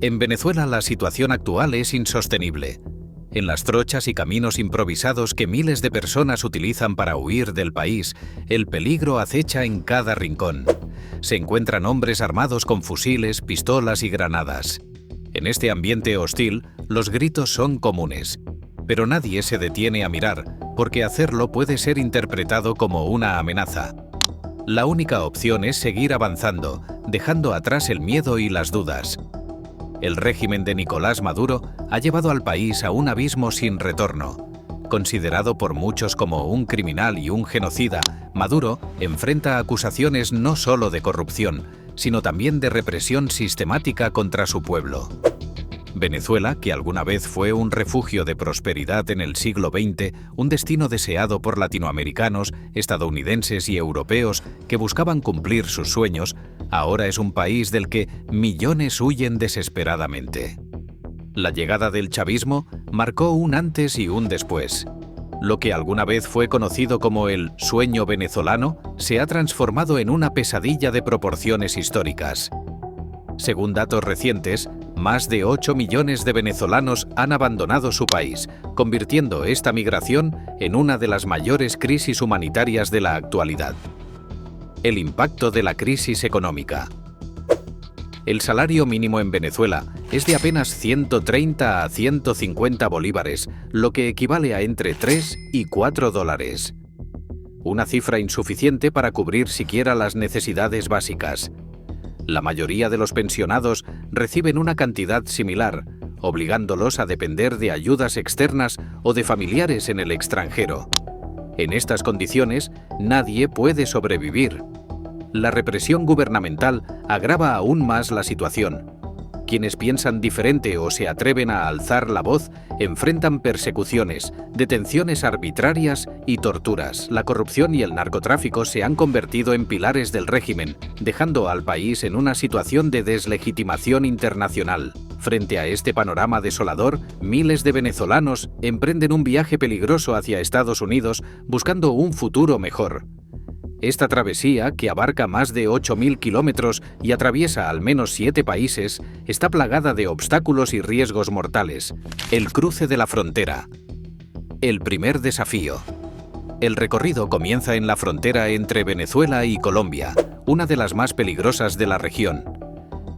En Venezuela la situación actual es insostenible. En las trochas y caminos improvisados que miles de personas utilizan para huir del país, el peligro acecha en cada rincón. Se encuentran hombres armados con fusiles, pistolas y granadas. En este ambiente hostil, los gritos son comunes. Pero nadie se detiene a mirar, porque hacerlo puede ser interpretado como una amenaza. La única opción es seguir avanzando, dejando atrás el miedo y las dudas. El régimen de Nicolás Maduro ha llevado al país a un abismo sin retorno. Considerado por muchos como un criminal y un genocida, Maduro enfrenta acusaciones no solo de corrupción, sino también de represión sistemática contra su pueblo. Venezuela, que alguna vez fue un refugio de prosperidad en el siglo XX, un destino deseado por latinoamericanos, estadounidenses y europeos que buscaban cumplir sus sueños, ahora es un país del que millones huyen desesperadamente. La llegada del chavismo marcó un antes y un después. Lo que alguna vez fue conocido como el sueño venezolano se ha transformado en una pesadilla de proporciones históricas. Según datos recientes, más de 8 millones de venezolanos han abandonado su país, convirtiendo esta migración en una de las mayores crisis humanitarias de la actualidad. El impacto de la crisis económica. El salario mínimo en Venezuela es de apenas 130 a 150 bolívares, lo que equivale a entre 3 y 4 dólares. Una cifra insuficiente para cubrir siquiera las necesidades básicas. La mayoría de los pensionados reciben una cantidad similar, obligándolos a depender de ayudas externas o de familiares en el extranjero. En estas condiciones, nadie puede sobrevivir. La represión gubernamental agrava aún más la situación. Quienes piensan diferente o se atreven a alzar la voz enfrentan persecuciones, detenciones arbitrarias y torturas. La corrupción y el narcotráfico se han convertido en pilares del régimen, dejando al país en una situación de deslegitimación internacional. Frente a este panorama desolador, miles de venezolanos emprenden un viaje peligroso hacia Estados Unidos buscando un futuro mejor. Esta travesía, que abarca más de 8.000 kilómetros y atraviesa al menos 7 países, está plagada de obstáculos y riesgos mortales. El cruce de la frontera. El primer desafío. El recorrido comienza en la frontera entre Venezuela y Colombia, una de las más peligrosas de la región.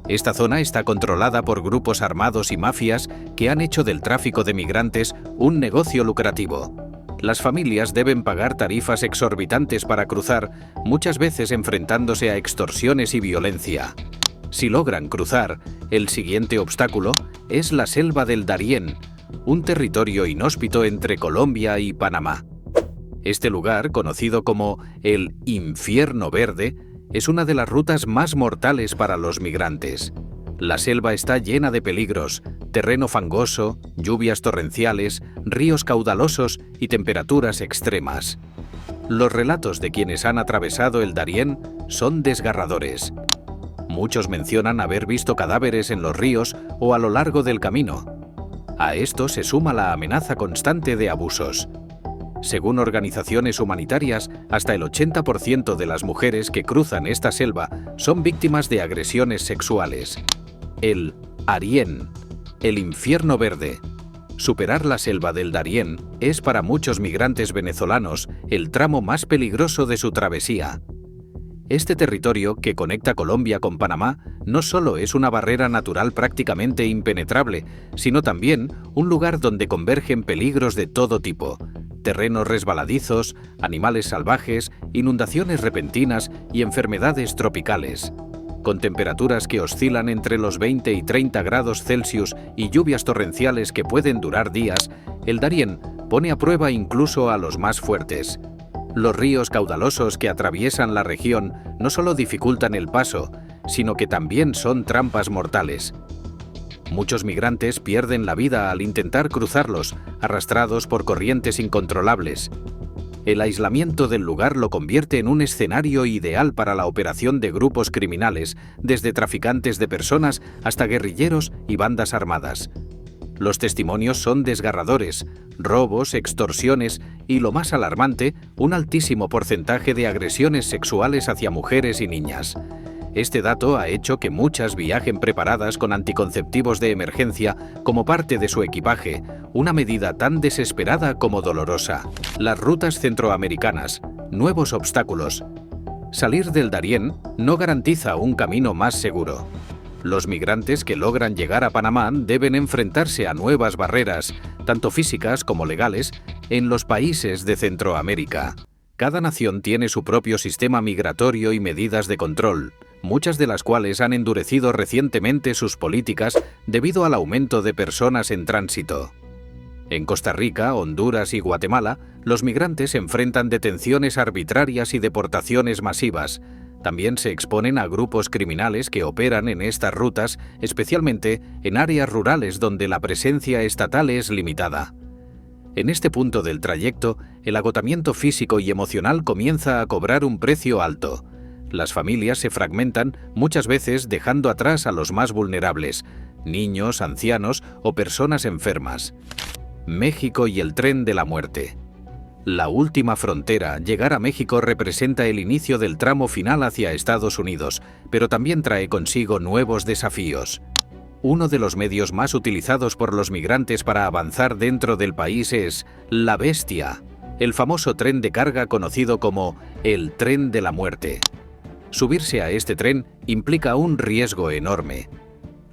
Esta zona está controlada por grupos armados y mafias que han hecho del tráfico de migrantes un negocio lucrativo. Las familias deben pagar tarifas exorbitantes para cruzar, muchas veces enfrentándose a extorsiones y violencia. Si logran cruzar, el siguiente obstáculo es la selva del Darién, un territorio inhóspito entre Colombia y Panamá. Este lugar, conocido como el Infierno Verde, es una de las rutas más mortales para los migrantes. La selva está llena de peligros, terreno fangoso, lluvias torrenciales, ríos caudalosos y temperaturas extremas. Los relatos de quienes han atravesado el Darién son desgarradores. Muchos mencionan haber visto cadáveres en los ríos o a lo largo del camino. A esto se suma la amenaza constante de abusos. Según organizaciones humanitarias, hasta el 80% de las mujeres que cruzan esta selva son víctimas de agresiones sexuales. El Arién, el Infierno Verde. Superar la selva del Darién es para muchos migrantes venezolanos el tramo más peligroso de su travesía. Este territorio, que conecta Colombia con Panamá, no solo es una barrera natural prácticamente impenetrable, sino también un lugar donde convergen peligros de todo tipo: terrenos resbaladizos, animales salvajes, inundaciones repentinas y enfermedades tropicales. Con temperaturas que oscilan entre los 20 y 30 grados Celsius y lluvias torrenciales que pueden durar días, el Darién pone a prueba incluso a los más fuertes. Los ríos caudalosos que atraviesan la región no solo dificultan el paso, sino que también son trampas mortales. Muchos migrantes pierden la vida al intentar cruzarlos, arrastrados por corrientes incontrolables. El aislamiento del lugar lo convierte en un escenario ideal para la operación de grupos criminales, desde traficantes de personas hasta guerrilleros y bandas armadas. Los testimonios son desgarradores: robos, extorsiones y, lo más alarmante, un altísimo porcentaje de agresiones sexuales hacia mujeres y niñas. Este dato ha hecho que muchas viajen preparadas con anticonceptivos de emergencia como parte de su equipaje, una medida tan desesperada como dolorosa. Las rutas centroamericanas, nuevos obstáculos. Salir del Darién no garantiza un camino más seguro. Los migrantes que logran llegar a Panamá deben enfrentarse a nuevas barreras, tanto físicas como legales, en los países de Centroamérica. Cada nación tiene su propio sistema migratorio y medidas de control, muchas de las cuales han endurecido recientemente sus políticas debido al aumento de personas en tránsito. En Costa Rica, Honduras y Guatemala, los migrantes enfrentan detenciones arbitrarias y deportaciones masivas. También se exponen a grupos criminales que operan en estas rutas, especialmente en áreas rurales donde la presencia estatal es limitada. En este punto del trayecto, el agotamiento físico y emocional comienza a cobrar un precio alto. Las familias se fragmentan, muchas veces dejando atrás a los más vulnerables, niños, ancianos o personas enfermas. México y el tren de la muerte. La última frontera, llegar a México, representa el inicio del tramo final hacia Estados Unidos, pero también trae consigo nuevos desafíos. Uno de los medios más utilizados por los migrantes para avanzar dentro del país es la Bestia, el famoso tren de carga conocido como el tren de la muerte. Subirse a este tren implica un riesgo enorme.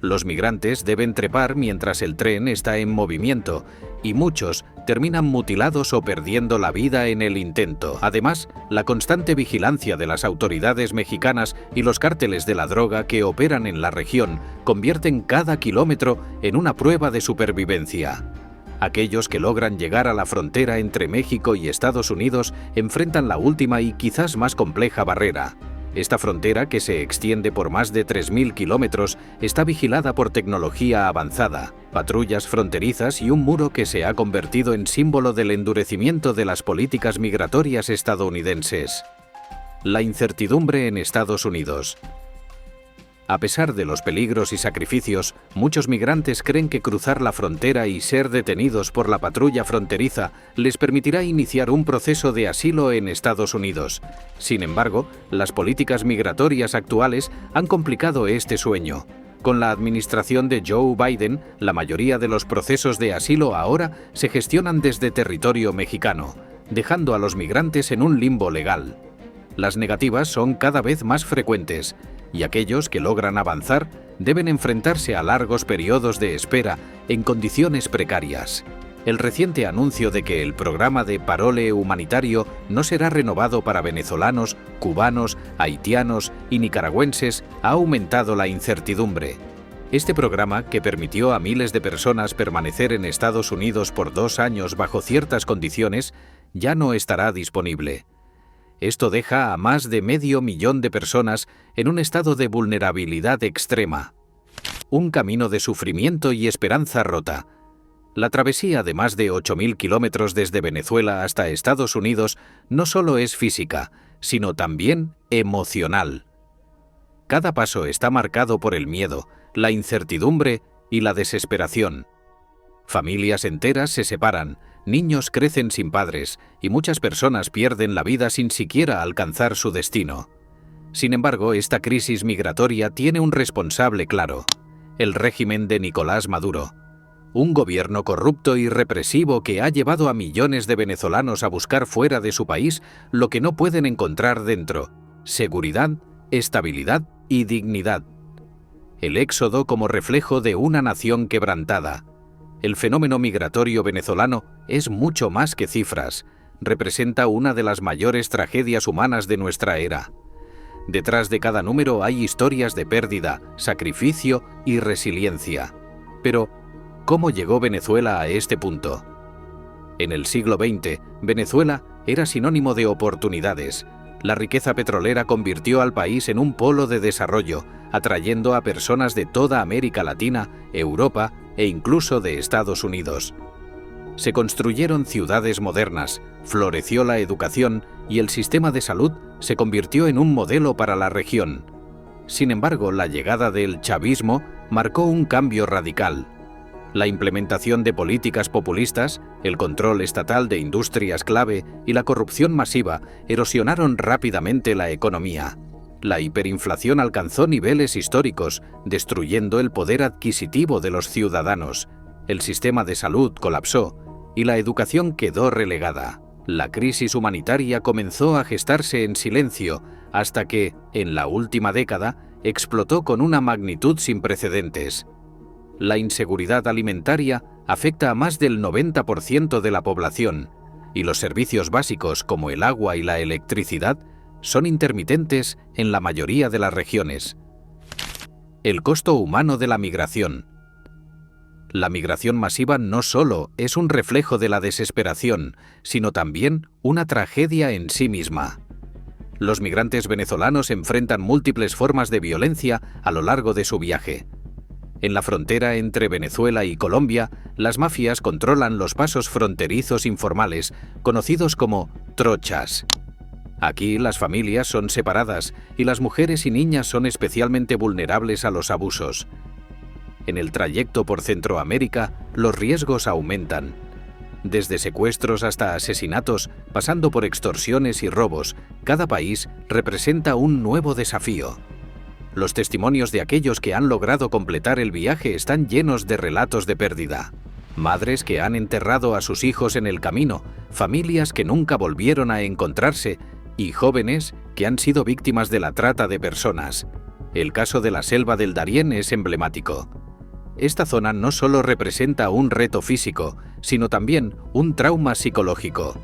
Los migrantes deben trepar mientras el tren está en movimiento y muchos terminan mutilados o perdiendo la vida en el intento. Además, la constante vigilancia de las autoridades mexicanas y los cárteles de la droga que operan en la región convierten cada kilómetro en una prueba de supervivencia. Aquellos que logran llegar a la frontera entre México y Estados Unidos enfrentan la última y quizás más compleja barrera. Esta frontera, que se extiende por más de 3.000 kilómetros, está vigilada por tecnología avanzada, patrullas fronterizas y un muro que se ha convertido en símbolo del endurecimiento de las políticas migratorias estadounidenses. La incertidumbre en Estados Unidos. A pesar de los peligros y sacrificios, muchos migrantes creen que cruzar la frontera y ser detenidos por la patrulla fronteriza les permitirá iniciar un proceso de asilo en Estados Unidos. Sin embargo, las políticas migratorias actuales han complicado este sueño. Con la administración de Joe Biden, la mayoría de los procesos de asilo ahora se gestionan desde territorio mexicano, dejando a los migrantes en un limbo legal. Las negativas son cada vez más frecuentes, y aquellos que logran avanzar deben enfrentarse a largos periodos de espera en condiciones precarias. El reciente anuncio de que el programa de parole humanitario no será renovado para venezolanos, cubanos, haitianos y nicaragüenses ha aumentado la incertidumbre. Este programa, que permitió a miles de personas permanecer en Estados Unidos por 2 años bajo ciertas condiciones, ya no estará disponible. Esto deja a más de 500.000 de personas en un estado de vulnerabilidad extrema. Un camino de sufrimiento y esperanza rota. La travesía de más de 8.000 kilómetros desde Venezuela hasta Estados Unidos no solo es física, sino también emocional. Cada paso está marcado por el miedo, la incertidumbre y la desesperación. Familias enteras se separan, niños crecen sin padres y muchas personas pierden la vida sin siquiera alcanzar su destino. Sin embargo, esta crisis migratoria tiene un responsable claro: el régimen de Nicolás Maduro. Un gobierno corrupto y represivo que ha llevado a millones de venezolanos a buscar fuera de su país lo que no pueden encontrar dentro: seguridad, estabilidad y dignidad. El éxodo como reflejo de una nación quebrantada. El fenómeno migratorio venezolano es mucho más que cifras. Representa una de las mayores tragedias humanas de nuestra era. Detrás de cada número hay historias de pérdida, sacrificio y resiliencia. Pero, ¿cómo llegó Venezuela a este punto? En el siglo XX, Venezuela era sinónimo de oportunidades. La riqueza petrolera convirtió al país en un polo de desarrollo, atrayendo a personas de toda América Latina, Europa e incluso de Estados Unidos. Se construyeron ciudades modernas, floreció la educación y el sistema de salud se convirtió en un modelo para la región. Sin embargo, la llegada del chavismo marcó un cambio radical. La implementación de políticas populistas, el control estatal de industrias clave y la corrupción masiva erosionaron rápidamente la economía. La hiperinflación alcanzó niveles históricos, destruyendo el poder adquisitivo de los ciudadanos. El sistema de salud colapsó y la educación quedó relegada. La crisis humanitaria comenzó a gestarse en silencio hasta que, en la última década, explotó con una magnitud sin precedentes. La inseguridad alimentaria afecta a más del 90% de la población, y los servicios básicos como el agua y la electricidad son intermitentes en la mayoría de las regiones. El costo humano de la migración. La migración masiva no solo es un reflejo de la desesperación, sino también una tragedia en sí misma. Los migrantes venezolanos enfrentan múltiples formas de violencia a lo largo de su viaje. En la frontera entre Venezuela y Colombia, las mafias controlan los pasos fronterizos informales, conocidos como trochas. Aquí las familias son separadas y las mujeres y niñas son especialmente vulnerables a los abusos. En el trayecto por Centroamérica, los riesgos aumentan. Desde secuestros hasta asesinatos, pasando por extorsiones y robos, cada país representa un nuevo desafío. Los testimonios de aquellos que han logrado completar el viaje están llenos de relatos de pérdida. Madres que han enterrado a sus hijos en el camino, familias que nunca volvieron a encontrarse y jóvenes que han sido víctimas de la trata de personas. El caso de la selva del Darién es emblemático. Esta zona no solo representa un reto físico, sino también un trauma psicológico.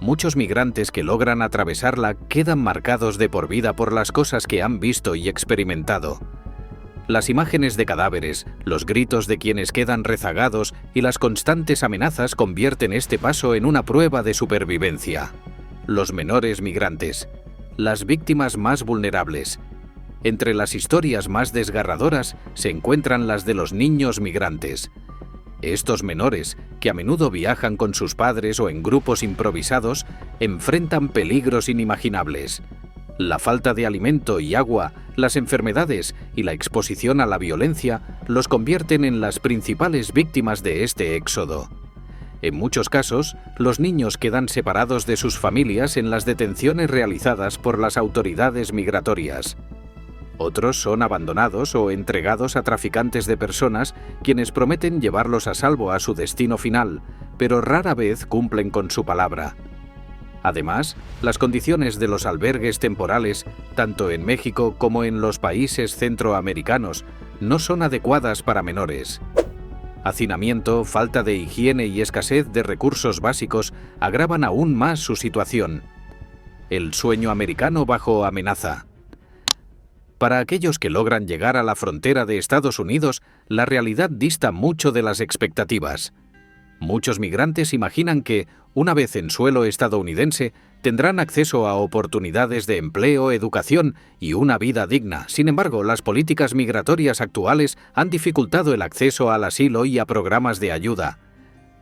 Muchos migrantes que logran atravesarla quedan marcados de por vida por las cosas que han visto y experimentado. Las imágenes de cadáveres, los gritos de quienes quedan rezagados y las constantes amenazas convierten este paso en una prueba de supervivencia. Los menores migrantes, las víctimas más vulnerables. Entre las historias más desgarradoras se encuentran las de los niños migrantes. Estos menores, que a menudo viajan con sus padres o en grupos improvisados, enfrentan peligros inimaginables. La falta de alimento y agua, las enfermedades y la exposición a la violencia los convierten en las principales víctimas de este éxodo. En muchos casos, los niños quedan separados de sus familias en las detenciones realizadas por las autoridades migratorias. Otros son abandonados o entregados a traficantes de personas, quienes prometen llevarlos a salvo a su destino final, pero rara vez cumplen con su palabra. Además, las condiciones de los albergues temporales, tanto en México como en los países centroamericanos, no son adecuadas para menores. Hacinamiento, falta de higiene y escasez de recursos básicos agravan aún más su situación. El sueño americano bajo amenaza. Para aquellos que logran llegar a la frontera de Estados Unidos, la realidad dista mucho de las expectativas. Muchos migrantes imaginan que, una vez en suelo estadounidense, tendrán acceso a oportunidades de empleo, educación y una vida digna. Sin embargo, las políticas migratorias actuales han dificultado el acceso al asilo y a programas de ayuda.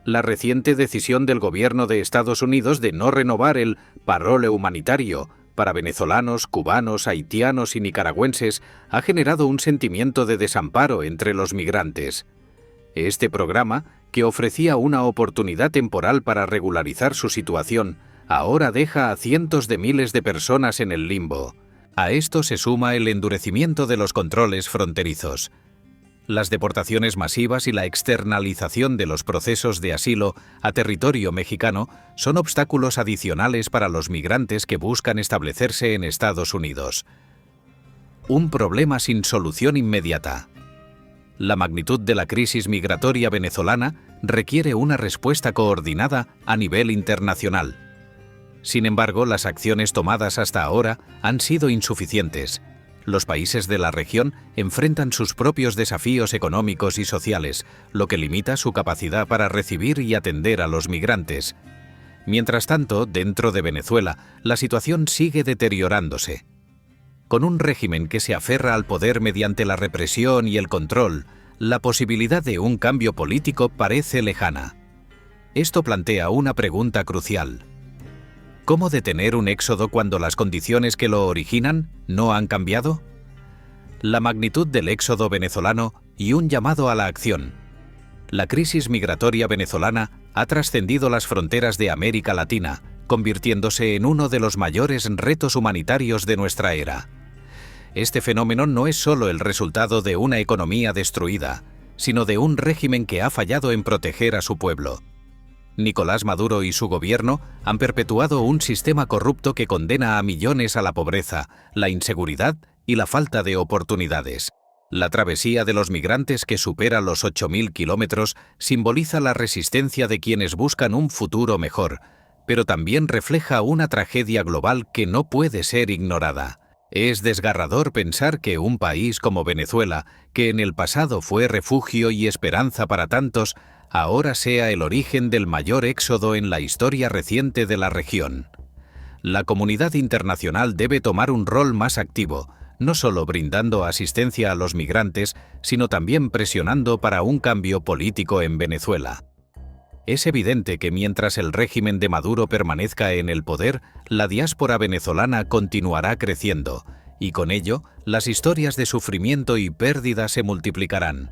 La reciente decisión del gobierno de Estados Unidos de no renovar el parole humanitario para venezolanos, cubanos, haitianos y nicaragüenses ha generado un sentimiento de desamparo entre los migrantes. Este programa, que ofrecía una oportunidad temporal para regularizar su situación, ahora deja a cientos de miles de personas en el limbo. A esto se suma el endurecimiento de los controles fronterizos. Las deportaciones masivas y la externalización de los procesos de asilo a territorio mexicano son obstáculos adicionales para los migrantes que buscan establecerse en Estados Unidos. Un problema sin solución inmediata. La magnitud de la crisis migratoria venezolana requiere una respuesta coordinada a nivel internacional. Sin embargo, las acciones tomadas hasta ahora han sido insuficientes. Los países de la región enfrentan sus propios desafíos económicos y sociales, lo que limita su capacidad para recibir y atender a los migrantes. Mientras tanto, dentro de Venezuela, la situación sigue deteriorándose. Con un régimen que se aferra al poder mediante la represión y el control, la posibilidad de un cambio político parece lejana. Esto plantea una pregunta crucial. ¿Cómo detener un éxodo cuando las condiciones que lo originan no han cambiado? La magnitud del éxodo venezolano y un llamado a la acción. La crisis migratoria venezolana ha trascendido las fronteras de América Latina, convirtiéndose en uno de los mayores retos humanitarios de nuestra era. este fenómeno no es solo el resultado de una economía destruida, sino de un régimen que ha fallado en proteger a su pueblo. Nicolás Maduro y su gobierno han perpetuado un sistema corrupto que condena a millones a la pobreza, la inseguridad y la falta de oportunidades. La travesía de los migrantes, que supera los 8.000 kilómetros, simboliza la resistencia de quienes buscan un futuro mejor, pero también refleja una tragedia global que no puede ser ignorada. Es desgarrador pensar que un país como Venezuela, que en el pasado fue refugio y esperanza para tantos, ahora sea el origen del mayor éxodo en la historia reciente de la región. La comunidad internacional debe tomar un rol más activo, no solo brindando asistencia a los migrantes, sino también presionando para un cambio político en Venezuela. Es evidente que mientras el régimen de Maduro permanezca en el poder, la diáspora venezolana continuará creciendo, y con ello, las historias de sufrimiento y pérdida se multiplicarán.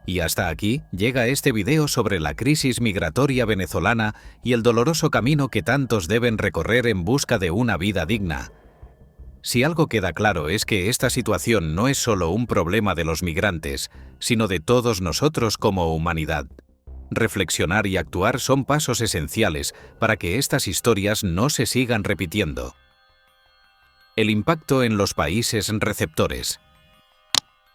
Y hasta aquí llega este video sobre la crisis migratoria venezolana y el doloroso camino que tantos deben recorrer en busca de una vida digna. Si algo queda claro es que esta situación no es solo un problema de los migrantes, sino de todos nosotros como humanidad. Reflexionar y actuar son pasos esenciales para que estas historias no se sigan repitiendo. El impacto en los países receptores.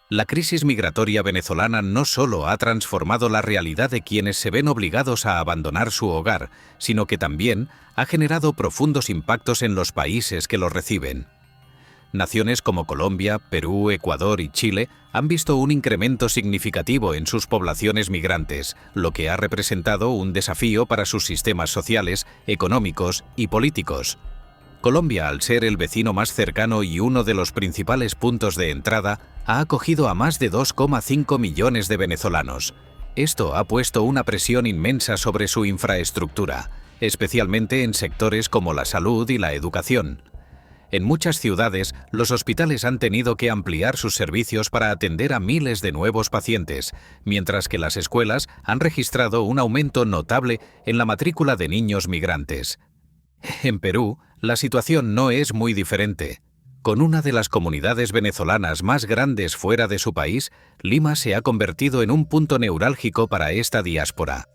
La crisis migratoria venezolana no solo ha transformado la realidad de quienes se ven obligados a abandonar su hogar, sino que también ha generado profundos impactos en los países que los reciben. Naciones como Colombia, Perú, Ecuador y Chile han visto un incremento significativo en sus poblaciones migrantes, lo que ha representado un desafío para sus sistemas sociales, económicos y políticos. Colombia, al ser el vecino más cercano y uno de los principales puntos de entrada, ha acogido a más de 2,5 millones de venezolanos. Esto ha puesto una presión inmensa sobre su infraestructura, especialmente en sectores como la salud y la educación. En muchas ciudades, los hospitales han tenido que ampliar sus servicios para atender a miles de nuevos pacientes, mientras que las escuelas han registrado un aumento notable en la matrícula de niños migrantes. En Perú, la situación no es muy diferente. Con una de las comunidades venezolanas más grandes fuera de su país, Lima se ha convertido en un punto neurálgico para esta diáspora.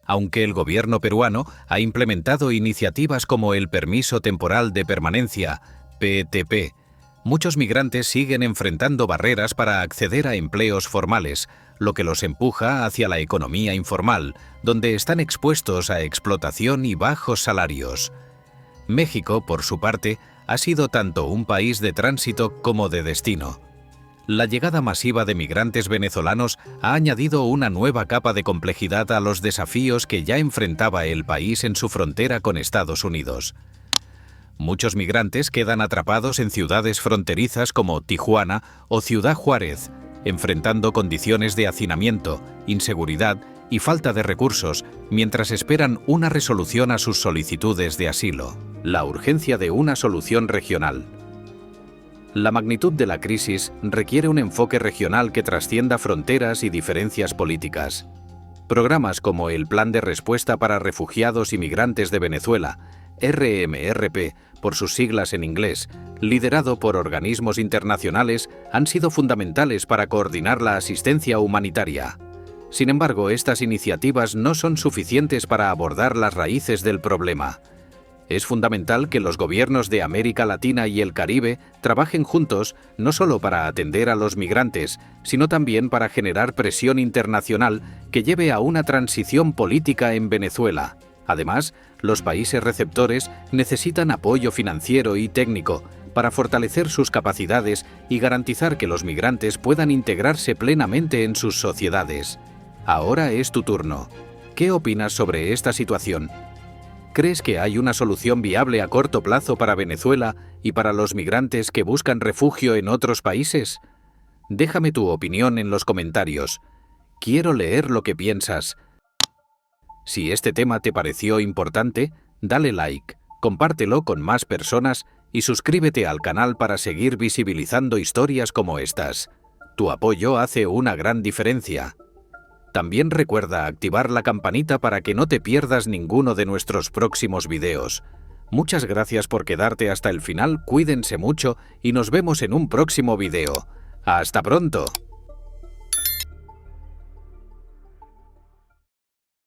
Aunque el gobierno peruano ha implementado iniciativas como el Permiso Temporal de Permanencia, PTP, muchos migrantes siguen enfrentando barreras para acceder a empleos formales, lo que los empuja hacia la economía informal, donde están expuestos a explotación y bajos salarios. México, por su parte, ha sido tanto un país de tránsito como de destino. La llegada masiva de migrantes venezolanos ha añadido una nueva capa de complejidad a los desafíos que ya enfrentaba el país en su frontera con Estados Unidos. Muchos migrantes quedan atrapados en ciudades fronterizas como Tijuana o Ciudad Juárez, enfrentando condiciones de hacinamiento, inseguridad y falta de recursos, mientras esperan una resolución a sus solicitudes de asilo. La urgencia de una solución regional. La magnitud de la crisis requiere un enfoque regional que trascienda fronteras y diferencias políticas. Programas como el Plan de Respuesta para Refugiados y Migrantes de Venezuela, RMRP, por sus siglas en inglés, liderado por organismos internacionales, han sido fundamentales para coordinar la asistencia humanitaria. Sin embargo, estas iniciativas no son suficientes para abordar las raíces del problema. Es fundamental que los gobiernos de América Latina y el Caribe trabajen juntos no solo para atender a los migrantes, sino también para generar presión internacional que lleve a una transición política en Venezuela. Además, los países receptores necesitan apoyo financiero y técnico para fortalecer sus capacidades y garantizar que los migrantes puedan integrarse plenamente en sus sociedades. Ahora es tu turno. ¿Qué opinas sobre esta situación? ¿Crees que hay una solución viable a corto plazo para Venezuela y para los migrantes que buscan refugio en otros países? Déjame tu opinión en los comentarios. Quiero leer lo que piensas. Si este tema te pareció importante, dale like, compártelo con más personas y suscríbete al canal para seguir visibilizando historias como estas. Tu apoyo hace una gran diferencia. También recuerda activar la campanita para que no te pierdas ninguno de nuestros próximos videos. Muchas gracias por quedarte hasta el final, cuídense mucho y nos vemos en un próximo video. ¡Hasta pronto!